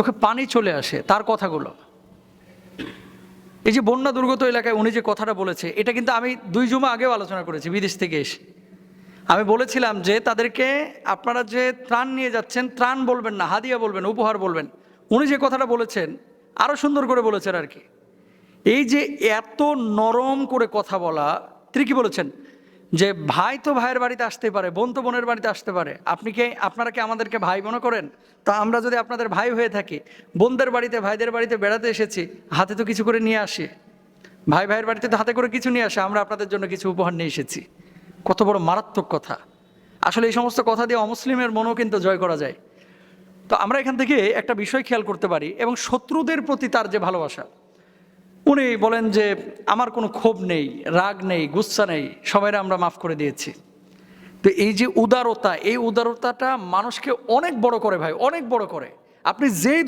চোখে পানি চলে আসে তার কথাগুলো। এই যে বন্যা দুর্গত এলাকায় উনি যে কথাটা বলেছে, এটা কিন্তু আমি 2 জুমা আগেও আলোচনা করেছি বিদেশ থেকে এসে। আমি বলেছিলাম যে তাদেরকে আপনারা যে ত্রাণ নিয়ে যাচ্ছেন, ত্রাণ বলবেন না, হাদিয়া বলবেন, উপহার বলবেন। উনি যে কথাটা বলেছেন আরও সুন্দর করে বলেছেন আর কি। এই যে এত নরম করে কথা বলা, তিনি কি বলেছেন যে ভাই তো ভাইয়ের বাড়িতে আসতে পারে, বোন তো বোনের বাড়িতে আসতে পারে, আপনারা কি আমাদেরকে ভাই মনে করেন? তা আমরা যদি আপনাদের ভাই হয়ে থাকি, বোনদের বাড়িতে ভাইদের বাড়িতে বেড়াতে এসেছি, হাতে তো কিছু করে নিয়ে আসি, ভাই ভাইয়ের বাড়িতে তো হাতে করে কিছু নিয়ে আসে, আমরা আপনাদের জন্য কিছু উপহার নিয়ে এসেছি। কত বড় মারাত্মক কথা! আসলে এই সমস্ত কথা দিয়ে অমুসলিমের মনও কিন্তু জয় করা যায়। তো আমরা এখান থেকে একটা বিষয় খেয়াল করতে পারি, এবং শত্রুদের প্রতি তার যে ভালোবাসা। উনি বলেন যে আমার কোনো ক্ষোভ নেই, রাগ নেই, গুচ্ছা নেই, সবাইরা আমরা মাফ করে দিয়েছি। তো এই যে উদারতা, এই উদারতাটা মানুষকে অনেক বড় করে ভাই, অনেক বড় করে। আপনি যেই